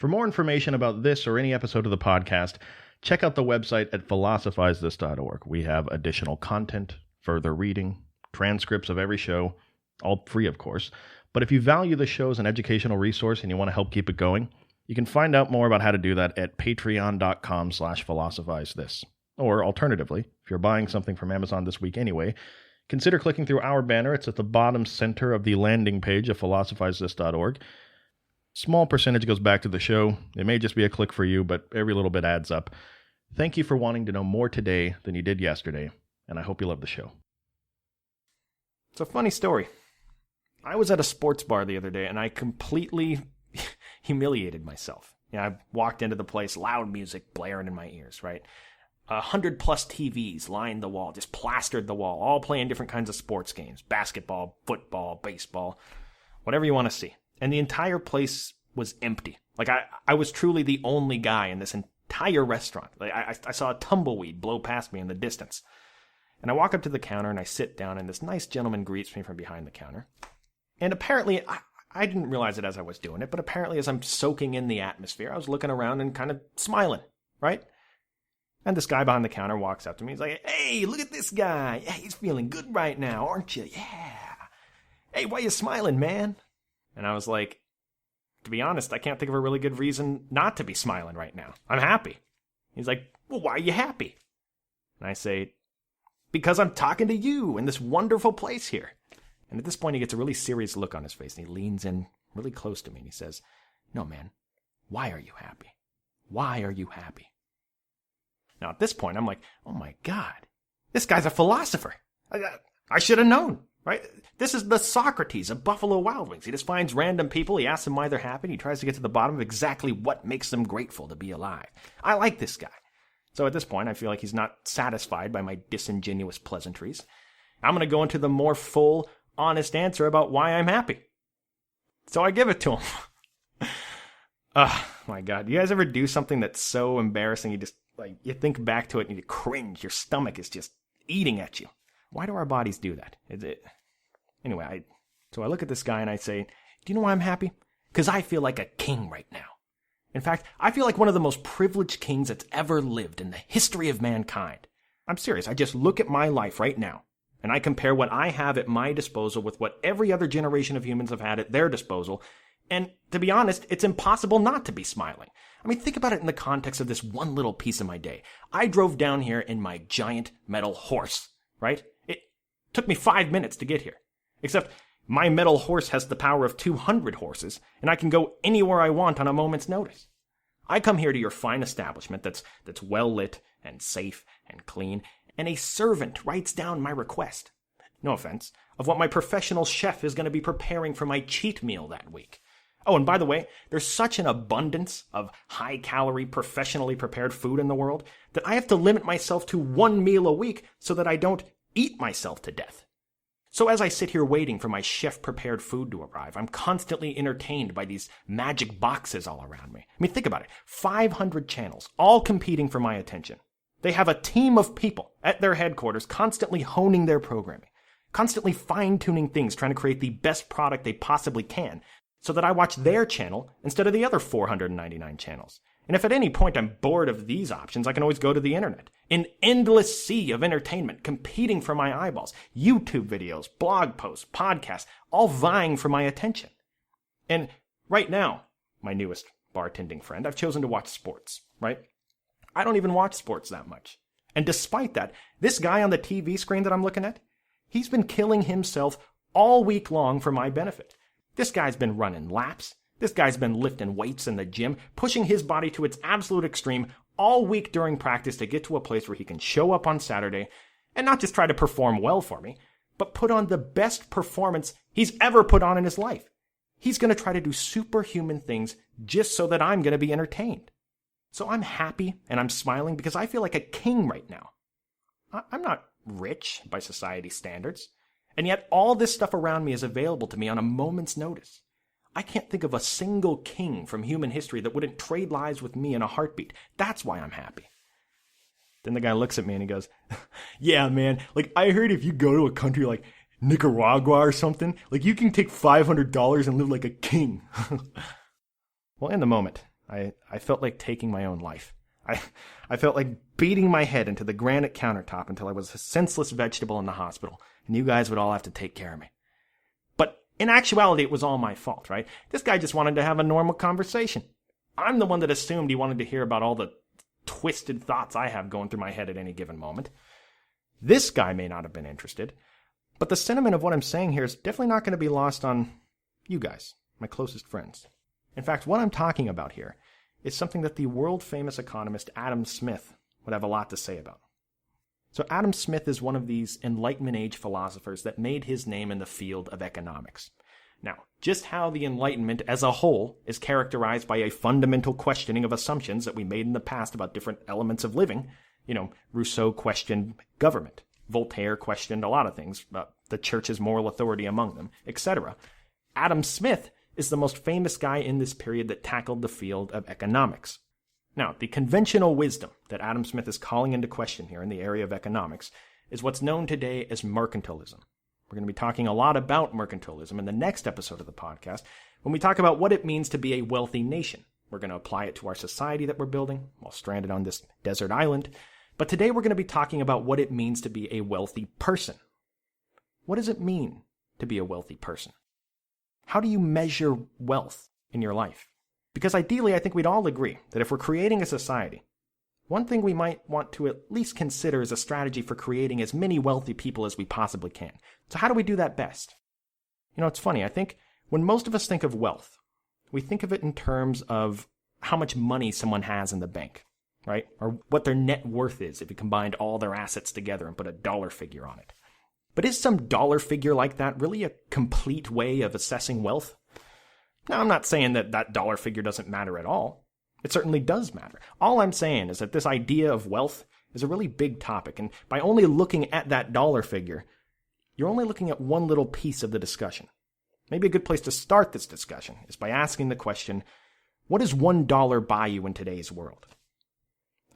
For more information about this or any episode of the podcast, check out the website at philosophizethis.org. We have additional content, further reading, transcripts of every show, all free, of course. But if you value the show as an educational resource and you want to help keep it going, you can find out more about how to do that at patreon.com/philosophizethis. Or alternatively, if you're buying something from Amazon this week anyway, consider clicking through our banner. It's at the bottom center of the landing page of philosophizethis.org. Small percentage goes back to the show. It may just be a click for you, but every little bit adds up. Thank you for wanting to know more today than you did yesterday, and I hope you love the show. It's a funny story. I was at a sports bar the other day, and I completely humiliated myself. I walked into the place, loud music blaring in my ears, right? 100+ TVs lined the wall, just plastered the wall, all playing different kinds of sports games. Basketball, football, baseball, whatever you want to see. And the entire place was empty. Like, I was truly the only guy in this entire restaurant. Like, I saw a tumbleweed blow past me in the distance. And I walk up to the counter and I sit down, and this nice gentleman greets me from behind the counter. And apparently, I didn't realize it as I was doing it, but apparently as I'm soaking in the atmosphere, I was looking around and kind of smiling, right? And this guy behind the counter walks up to me. He's like, "Hey, look at this guy. Yeah, he's feeling good right now, aren't you? Yeah. Hey, why you smiling, man?" And I was like, to be honest, I can't think of a really good reason not to be smiling right now. I'm happy. He's like, "Well, why are you happy?" And I say, "Because I'm talking to you in this wonderful place here." And at this point, he gets a really serious look on his face, and he leans in really close to me, and he says, "No, man, why are you happy? Why are you happy?" Now, at this point, I'm like, oh my God, this guy's a philosopher. I should have known, right? This is the Socrates of Buffalo Wild Wings. He just finds random people, he asks them why they're happy, and he tries to get to the bottom of exactly what makes them grateful to be alive. I like this guy. So at this point, I feel like he's not satisfied by my disingenuous pleasantries. I'm going to go into the more full, honest answer about why I'm happy. So I give it to him. Oh, my God. You guys ever do something that's so embarrassing, you think back to it and you cringe. Your stomach is just eating at you. Why do our bodies do that? Anyway, so I look at this guy and I say, "Do you know why I'm happy? Because I feel like a king right now. In fact, I feel like one of the most privileged kings that's ever lived in the history of mankind. I'm serious. I just look at my life right now, and I compare what I have at my disposal with what every other generation of humans have had at their disposal, and to be honest, it's impossible not to be smiling. I mean, think about it in the context of this one little piece of my day. I drove down here in my giant metal horse, right? It took me 5 minutes to get here. Except my metal horse has the power of 200 horses, and I can go anywhere I want on a moment's notice. I come here to your fine establishment that's well lit and safe and clean, and a servant writes down my request, no offense, of what my professional chef is going to be preparing for my cheat meal that week. Oh, and by the way, there's such an abundance of high-calorie, professionally prepared food in the world that I have to limit myself to 1 meal a week so that I don't eat myself to death. So as I sit here waiting for my chef-prepared food to arrive, I'm constantly entertained by these magic boxes all around me. I mean, think about it. 500 channels, all competing for my attention. They have a team of people at their headquarters constantly honing their programming, constantly fine-tuning things, trying to create the best product they possibly can, so that I watch their channel instead of the other 499 channels. And if at any point I'm bored of these options, I can always go to the internet. An endless sea of entertainment competing for my eyeballs. YouTube videos, blog posts, podcasts, all vying for my attention. And right now, my newest bartending friend, I've chosen to watch sports, right? I don't even watch sports that much. And despite that, this guy on the TV screen that I'm looking at, he's been killing himself all week long for my benefit. This guy's been running laps. This guy's been lifting weights in the gym, pushing his body to its absolute extreme all week during practice to get to a place where he can show up on Saturday and not just try to perform well for me, but put on the best performance he's ever put on in his life. He's going to try to do superhuman things just so that I'm going to be entertained. So I'm happy and I'm smiling because I feel like a king right now. I'm not rich by society standards, and yet all this stuff around me is available to me on a moment's notice. I can't think of a single king from human history that wouldn't trade lives with me in a heartbeat. That's why I'm happy. Then the guy looks at me and he goes, yeah, man, I heard if you go to a country like Nicaragua or something, you can take $500 and live like a king. Well, in the moment, I felt like taking my own life. I felt like beating my head into the granite countertop until I was a senseless vegetable in the hospital, and you guys would all have to take care of me. But in actuality, it was all my fault, right? This guy just wanted to have a normal conversation. I'm the one that assumed he wanted to hear about all the twisted thoughts I have going through my head at any given moment. This guy may not have been interested, but the sentiment of what I'm saying here is definitely not going to be lost on you guys, my closest friends. In fact, what I'm talking about here is something that the world-famous economist Adam Smith would have a lot to say about. So Adam Smith is one of these Enlightenment age philosophers that made his name in the field of economics. Now, just how the Enlightenment as a whole is characterized by a fundamental questioning of assumptions that we made in the past about different elements of living. Rousseau questioned government. Voltaire questioned a lot of things, the church's moral authority among them, etc. Adam Smith is the most famous guy in this period that tackled the field of economics. Now, the conventional wisdom that Adam Smith is calling into question here in the area of economics is what's known today as mercantilism. We're going to be talking a lot about mercantilism in the next episode of the podcast when we talk about what it means to be a wealthy nation. We're going to apply it to our society that we're building while stranded on this desert island. But today we're going to be talking about what it means to be a wealthy person. What does it mean to be a wealthy person? How do you measure wealth in your life? Because ideally, I think we'd all agree that if we're creating a society, one thing we might want to at least consider is a strategy for creating as many wealthy people as we possibly can. So how do we do that best? It's funny. I think when most of us think of wealth, we think of it in terms of how much money someone has in the bank, right? Or what their net worth is if you combined all their assets together and put a dollar figure on it. But is some dollar figure like that really a complete way of assessing wealth? Now, I'm not saying that that dollar figure doesn't matter at all. It certainly does matter. All I'm saying is that this idea of wealth is a really big topic, and by only looking at that dollar figure, you're only looking at one little piece of the discussion. Maybe a good place to start this discussion is by asking the question, what does $1 buy you in today's world?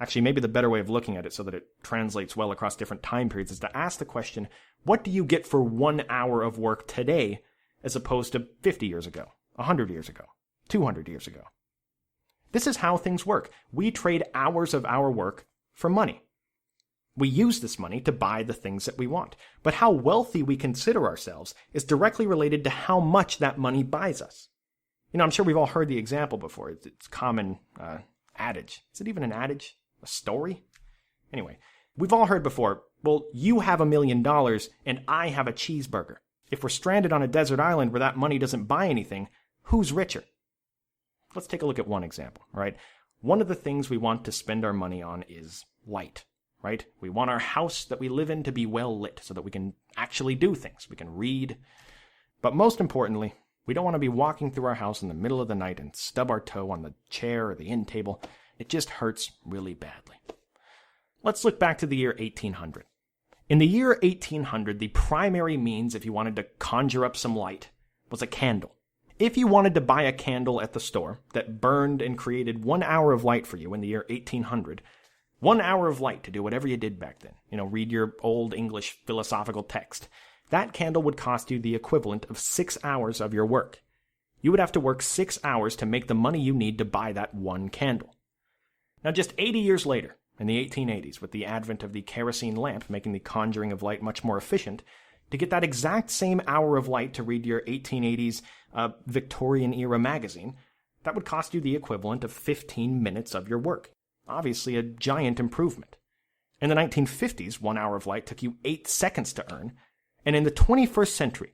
Actually, maybe the better way of looking at it so that it translates well across different time periods is to ask the question, what do you get for 1 hour of work today as opposed to 50 years ago, 100 years ago, 200 years ago? This is how things work. We trade hours of our work for money. We use this money to buy the things that we want. But how wealthy we consider ourselves is directly related to how much that money buys us. I'm sure we've all heard the example before. It's common adage. Is it even an adage? A story? Anyway, we've all heard before, well, you have $1 million and I have a cheeseburger. If we're stranded on a desert island where that money doesn't buy anything, who's richer? Let's take a look at one example, right? One of the things we want to spend our money on is light, right? We want our house that we live in to be well lit so that we can actually do things. We can read. But most importantly, we don't want to be walking through our house in the middle of the night and stub our toe on the chair or the end table. It just hurts really badly. Let's look back to the year 1800. In the year 1800, the primary means if you wanted to conjure up some light was a candle. If you wanted to buy a candle at the store that burned and created 1 hour of light for you in the year 1800, 1 hour of light to do whatever you did back then, read your old English philosophical text, that candle would cost you the equivalent of 6 hours of your work. You would have to work 6 hours to make the money you need to buy that one candle. Now, just 80 years later, in the 1880s, with the advent of the kerosene lamp making the conjuring of light much more efficient, to get that exact same hour of light to read your 1880s Victorian-era magazine, that would cost you the equivalent of 15 minutes of your work. Obviously, a giant improvement. In the 1950s, 1 hour of light took you 8 seconds to earn, and in the 21st century,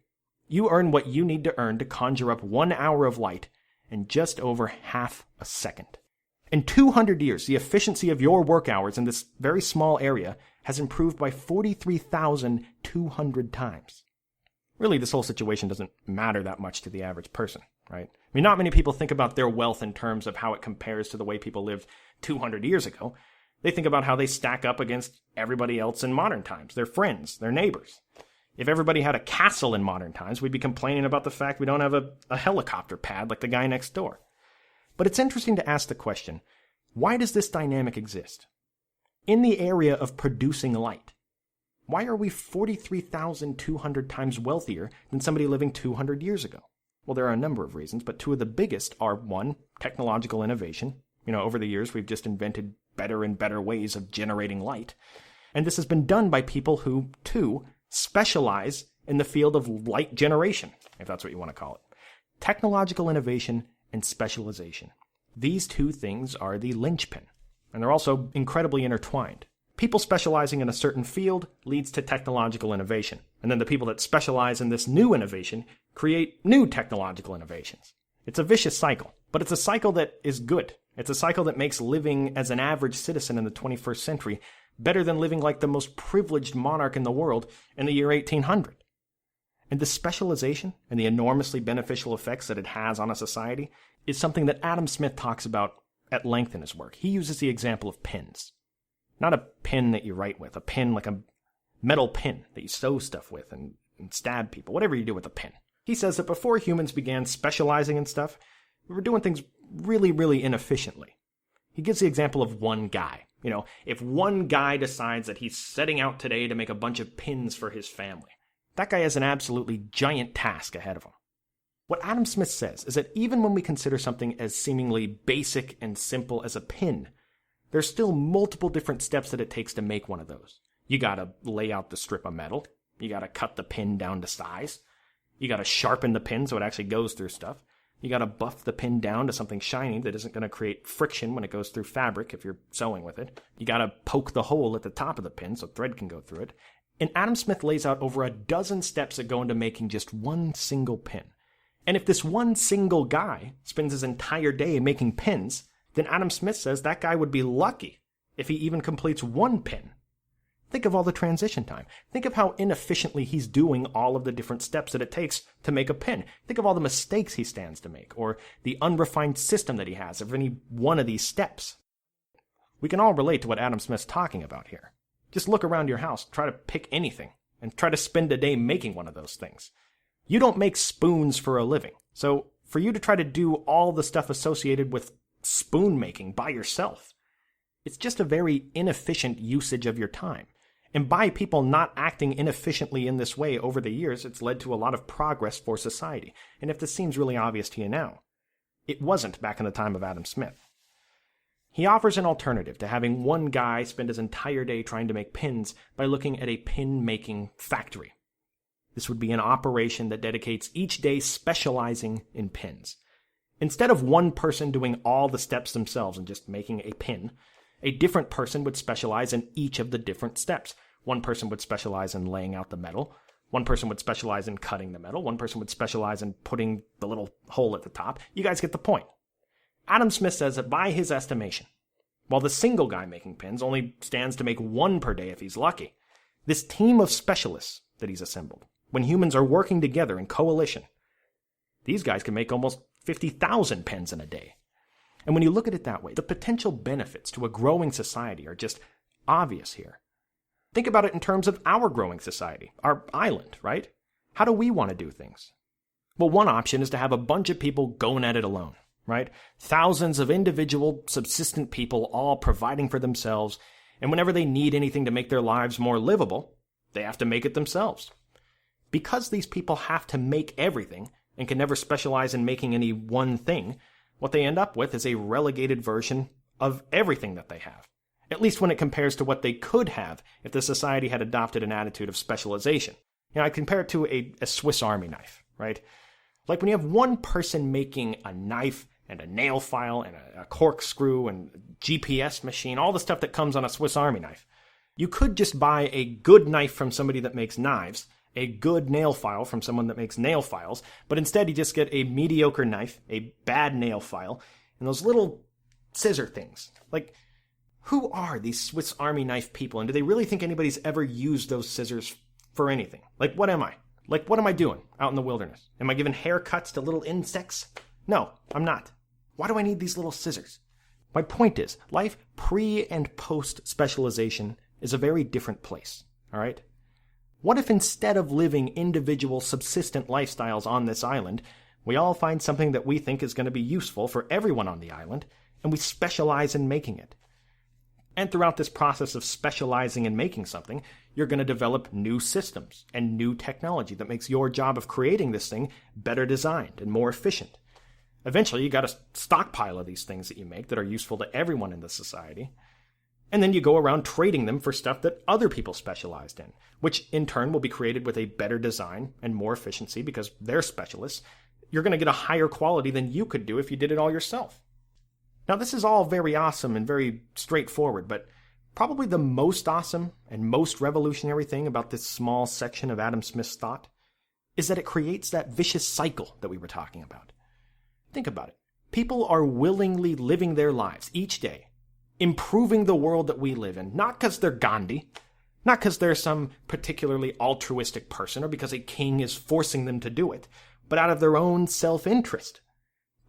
you earn what you need to earn to conjure up 1 hour of light in just over half a second. In 200 years, the efficiency of your work hours in this very small area has improved by 43,200 times. Really, this whole situation doesn't matter that much to the average person, right? I mean, not many people think about their wealth in terms of how it compares to the way people lived 200 years ago. They think about how they stack up against everybody else in modern times, their friends, their neighbors. If everybody had a castle in modern times, we'd be complaining about the fact we don't have a helicopter pad like the guy next door. But it's interesting to ask the question, why does this dynamic exist? In the area of producing light, why are we 43,200 times wealthier than somebody living 200 years ago? Well, there are a number of reasons, but two of the biggest are, one, technological innovation. Over the years, we've just invented better and better ways of generating light. And this has been done by people who, two, specialize in the field of light generation, if that's what you want to call it. Technological innovation and specialization. These two things are the linchpin, and they're also incredibly intertwined. People specializing in a certain field leads to technological innovation, and then the people that specialize in this new innovation create new technological innovations. It's a vicious cycle, but it's a cycle that is good. It's a cycle that makes living as an average citizen in the 21st century better than living like the most privileged monarch in the world in the year 1800. And this specialization and the enormously beneficial effects that it has on a society is something that Adam Smith talks about at length in his work. He uses the example of pins. Not a pin that you write with, a pin like a metal pin that you sew stuff with and stab people, whatever you do with a pin. He says that before humans began specializing in stuff, we were doing things really, really inefficiently. He gives the example of one guy. If one guy decides that he's setting out today to make a bunch of pins for his family, that guy has an absolutely giant task ahead of him. What Adam Smith says is that even when we consider something as seemingly basic and simple as a pin, there's still multiple different steps that it takes to make one of those. You gotta lay out the strip of metal. You gotta cut the pin down to size. You gotta sharpen the pin so it actually goes through stuff. You gotta buff the pin down to something shiny that isn't gonna create friction when it goes through fabric if you're sewing with it. You gotta poke the hole at the top of the pin so thread can go through it. And Adam Smith lays out over a dozen steps that go into making just one single pin. And if this one single guy spends his entire day making pins, then Adam Smith says that guy would be lucky if he even completes one pin. Think of all the transition time. Think of how inefficiently he's doing all of the different steps that it takes to make a pin. Think of all the mistakes he stands to make, or the unrefined system that he has of any one of these steps. We can all relate to what Adam Smith's talking about here. Just look around your house, try to pick anything, and try to spend a day making one of those things. You don't make spoons for a living, so for you to try to do all the stuff associated with spoon making by yourself, it's just a very inefficient usage of your time. And by people not acting inefficiently in this way over the years, it's led to a lot of progress for society. And if this seems really obvious to you now, it wasn't back in the time of Adam Smith. He offers an alternative to having one guy spend his entire day trying to make pins by looking at a pin-making factory. This would be an operation that dedicates each day specializing in pins. Instead of one person doing all the steps themselves and just making a pin, a different person would specialize in each of the different steps. One person would specialize in laying out the metal. One person would specialize in cutting the metal. One person would specialize in putting the little hole at the top. You guys get the point. Adam Smith says that by his estimation, while the single guy making pins only stands to make one per day if he's lucky, this team of specialists that he's assembled, when humans are working together in coalition, these guys can make almost 50,000 pins in a day. And when you look at it that way, the potential benefits to a growing society are just obvious here. Think about it in terms of our growing society, our island, right? How do we want to do things? Well, one option is to have a bunch of people going at it alone, right? Thousands of individual, subsistent people all providing for themselves, and whenever they need anything to make their lives more livable, they have to make it themselves. Because these people have to make everything and can never specialize in making any one thing, what they end up with is a relegated version of everything that they have, at least when it compares to what they could have if the society had adopted an attitude of specialization. I compare it to a Swiss Army knife, right? Like when you have one person making a knife and a nail file and a corkscrew and a GPS machine, all the stuff that comes on a Swiss Army knife. You could just buy a good knife from somebody that makes knives, a good nail file from someone that makes nail files, but instead you just get a mediocre knife, a bad nail file, and those little scissor things. Like, who are these Swiss Army knife people, and do they really think anybody's ever used those scissors for anything? Like, what am I? Like, what am I doing out in the wilderness? Am I giving haircuts to little insects? No, I'm not. Why do I need these little scissors? My point is, life pre- and post-specialization is a very different place, all right? What if instead of living individual subsistent lifestyles on this island, we all find something that we think is going to be useful for everyone on the island, and we specialize in making it? And throughout this process of specializing and making something, you're going to develop new systems and new technology that makes your job of creating this thing better designed and more efficient. Eventually, you got a stockpile of these things that you make that are useful to everyone in the society. And then you go around trading them for stuff that other people specialized in, which in turn will be created with a better design and more efficiency because they're specialists. You're going to get a higher quality than you could do if you did it all yourself. Now, this is all very awesome and very straightforward, but probably the most awesome and most revolutionary thing about this small section of Adam Smith's thought is that it creates that vicious cycle that we were talking about. Think about it. People are willingly living their lives each day, improving the world that we live in, not because they're Gandhi, not because they're some particularly altruistic person or because a king is forcing them to do it, but out of their own self-interest.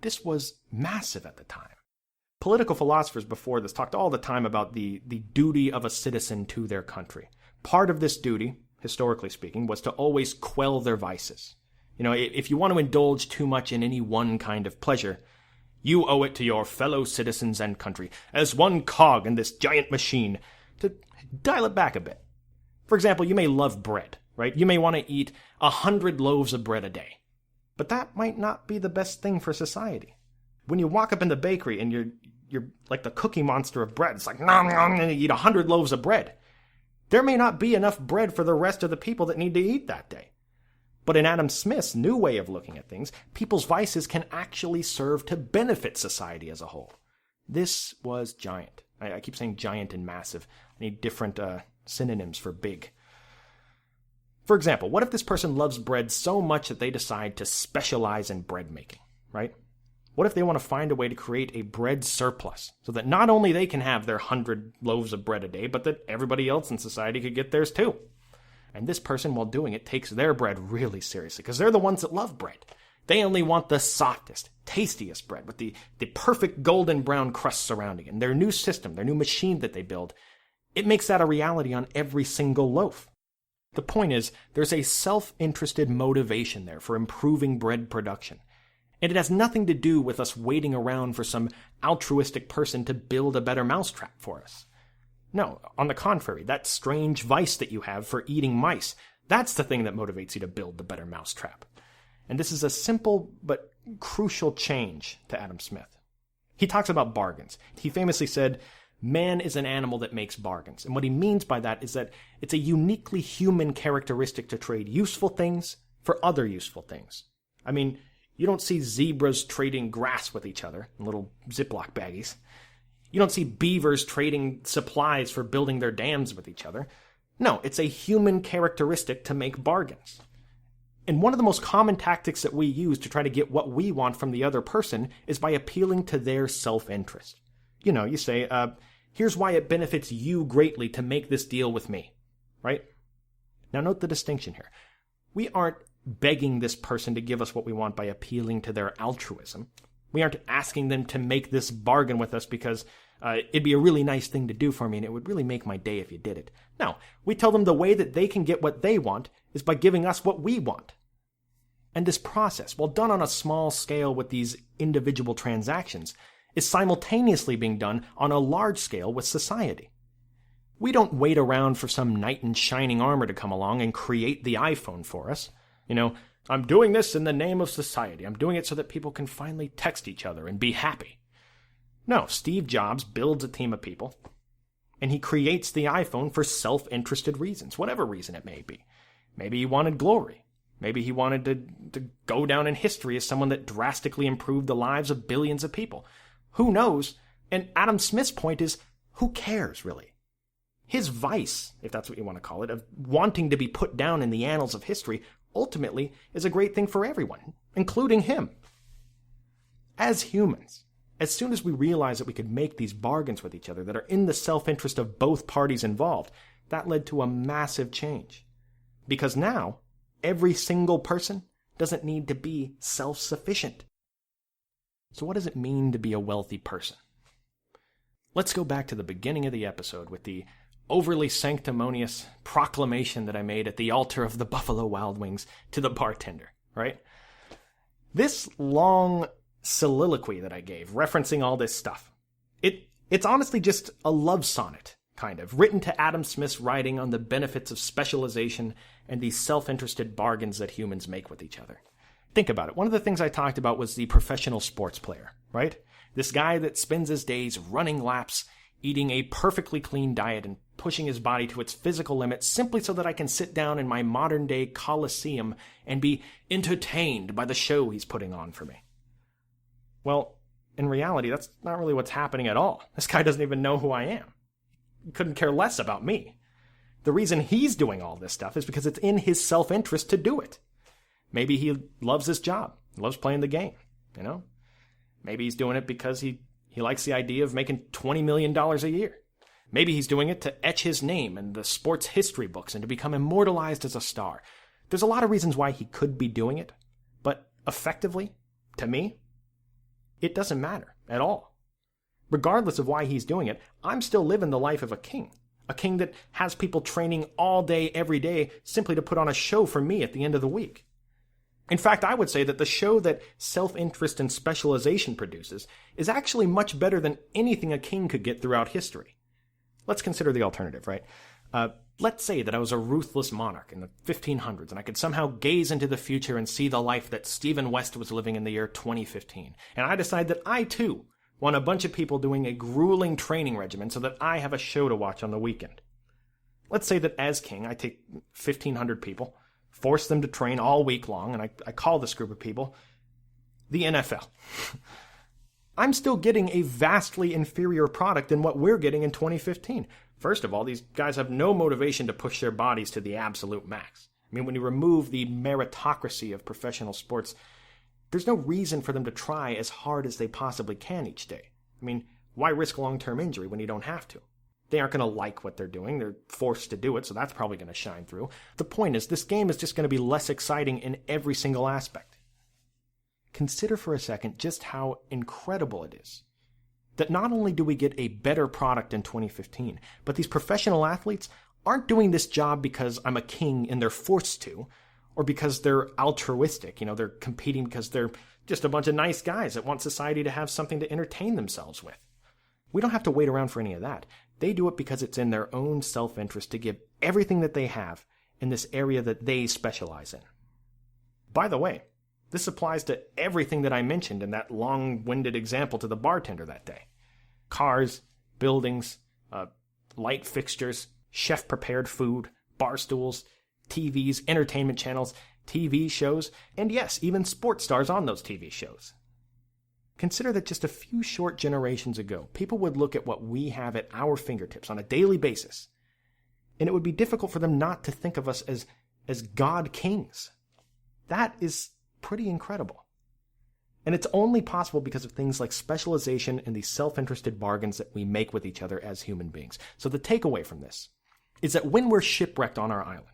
This was massive at the time. Political philosophers before this talked all the time about the duty of a citizen to their country. Part of this duty, historically speaking, was to always quell their vices. You know, if you want to indulge too much in any one kind of pleasure, you owe it to your fellow citizens and country, as one cog in this giant machine, to dial it back a bit. For example, you may love bread, right? You may want to eat 100 loaves of bread a day. But that might not be the best thing for society. When you walk up in the bakery and you're like the Cookie Monster of bread, it's like, nom, nom, and you eat 100 loaves of bread. There may not be enough bread for the rest of the people that need to eat that day. But in Adam Smith's new way of looking at things, people's vices can actually serve to benefit society as a whole. This was giant. I keep saying giant and massive. I need different synonyms for big. For example, what if this person loves bread so much that they decide to specialize in bread making, right? What if they want to find a way to create a bread surplus so that not only they can have their 100 loaves of bread a day, but that everybody else in society could get theirs too? And this person, while doing it, takes their bread really seriously because they're the ones that love bread. They only want the softest, tastiest bread with the perfect golden brown crust surrounding it. And their new system, their new machine that they build, it makes that a reality on every single loaf. The point is, there's a self-interested motivation there for improving bread production. And it has nothing to do with us waiting around for some altruistic person to build a better mousetrap for us. No, on the contrary, that strange vice that you have for eating mice, that's the thing that motivates you to build the better mousetrap. And this is a simple but crucial change to Adam Smith. He talks about bargains. He famously said, man is an animal that makes bargains. And what he means by that is that it's a uniquely human characteristic to trade useful things for other useful things. I mean, you don't see zebras trading grass with each other in little Ziploc baggies. You don't see beavers trading supplies for building their dams with each other. No, it's a human characteristic to make bargains. And one of the most common tactics that we use to try to get what we want from the other person is by appealing to their self-interest. You know, you say, here's why it benefits you greatly to make this deal with me, right? Now note the distinction here. We aren't begging this person to give us what we want by appealing to their altruism. We aren't asking them to make this bargain with us because it'd be a really nice thing to do for me and it would really make my day if you did it. No, we tell them the way that they can get what they want is by giving us what we want. And this process, while done on a small scale with these individual transactions, is simultaneously being done on a large scale with society. We don't wait around for some knight in shining armor to come along and create the iPhone for us. You know, I'm doing this in the name of society. I'm doing it so that people can finally text each other and be happy. No, Steve Jobs builds a team of people, and he creates the iPhone for self-interested reasons, whatever reason it may be. Maybe he wanted glory. Maybe he wanted to go down in history as someone that drastically improved the lives of billions of people. Who knows? And Adam Smith's point is, who cares, really? His vice, if that's what you want to call it, of wanting to be put down in the annals of history, ultimately is a great thing for everyone, including him. As humans, as soon as we realized that we could make these bargains with each other that are in the self-interest of both parties involved, that led to a massive change. Because now, every single person doesn't need to be self-sufficient. So what does it mean to be a wealthy person? Let's go back to the beginning of the episode with the overly sanctimonious proclamation that I made at the altar of the Buffalo Wild Wings to the bartender, right? This long soliloquy that I gave, referencing all this stuff, it It's honestly just a love sonnet, kind of, written to Adam Smith's writing on the benefits of specialization and these self-interested bargains that humans make with each other. Think about it. One of the things I talked about was the professional sports player, right? This guy that spends his days running laps, eating a perfectly clean diet, and pushing his body to its physical limits simply so that I can sit down in my modern-day coliseum and be entertained by the show he's putting on for me. Well, in reality, that's not really what's happening at all. This guy doesn't even know who I am. He couldn't care less about me. The reason he's doing all this stuff is because it's in his self-interest to do it. Maybe he loves his job, loves playing the game, you know? Maybe he's doing it because he likes the idea of making $20 million a year. Maybe he's doing it to etch his name in the sports history books and to become immortalized as a star. There's a lot of reasons why he could be doing it, but effectively, to me, it doesn't matter at all. Regardless of why he's doing it, I'm still living the life of a king that has people training all day, every day, simply to put on a show for me at the end of the week. In fact, I would say that the show that self-interest and specialization produces is actually much better than anything a king could get throughout history. Let's consider the alternative, right? Let's say that I was a ruthless monarch in the 1500s and I could somehow gaze into the future and see the life that Stephen West was living in the year 2015. And I decide that I, too, want a bunch of people doing a grueling training regimen so that I have a show to watch on the weekend. Let's say that as king, I take 1,500 people, force them to train all week long, and I call this group of people the NFL. I'm still getting a vastly inferior product than what we're getting in 2015. First of all, these guys have no motivation to push their bodies to the absolute max. I mean, when you remove the meritocracy of professional sports, there's no reason for them to try as hard as they possibly can each day. I mean, why risk long-term injury when you don't have to? They aren't going to like what they're doing. They're forced to do it, so that's probably going to shine through. The point is, this game is just going to be less exciting in every single aspect. Consider for a second just how incredible it is that not only do we get a better product in 2015, but these professional athletes aren't doing this job because I'm a king and they're forced to, or because they're altruistic. You know, they're competing because they're just a bunch of nice guys that want society to have something to entertain themselves with. We don't have to wait around for any of that. They do it because it's in their own self-interest to give everything that they have in this area that they specialize in. By the way, this applies to everything that I mentioned in that long-winded example to the bartender that day. Cars, buildings, light fixtures, chef-prepared food, bar stools, TVs, entertainment channels, TV shows, and yes, even sports stars on those TV shows. Consider that just a few short generations ago, people would look at what we have at our fingertips on a daily basis, and it would be difficult for them not to think of us as God kings. That is pretty incredible. And it's only possible because of things like specialization and the self-interested bargains that we make with each other as human beings. So the takeaway from this is that when we're shipwrecked on our island,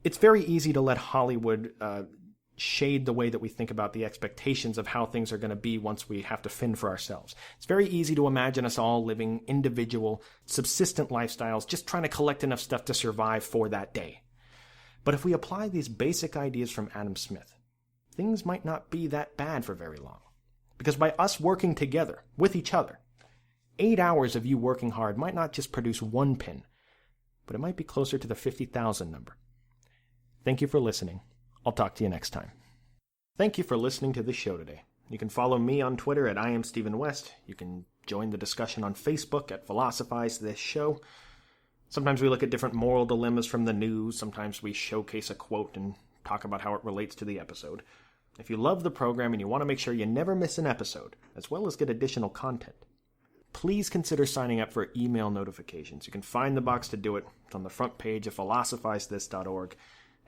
it's very easy to let Hollywood shade the way that we think about the expectations of how things are going to be once we have to fend for ourselves. It's very easy to imagine us all living individual, subsistent lifestyles, just trying to collect enough stuff to survive for that day. But if we apply these basic ideas from Adam Smith, things might not be that bad for very long. Because by us working together, with each other, 8 hours of you working hard might not just produce one pin, but it might be closer to the 50,000 number. Thank you for listening. I'll talk to you next time. Thank you for listening to this show today. You can follow me on Twitter at I am Stephen West. You can join the discussion on Facebook at Philosophize This Show. Sometimes we look at different moral dilemmas from the news. Sometimes we showcase a quote and talk about how it relates to the episode. If you love the program and you want to make sure you never miss an episode, as well as get additional content, please consider signing up for email notifications. You can find the box to do it. It's on the front page of philosophizethis.org.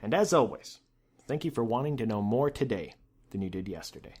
And as always, thank you for wanting to know more today than you did yesterday.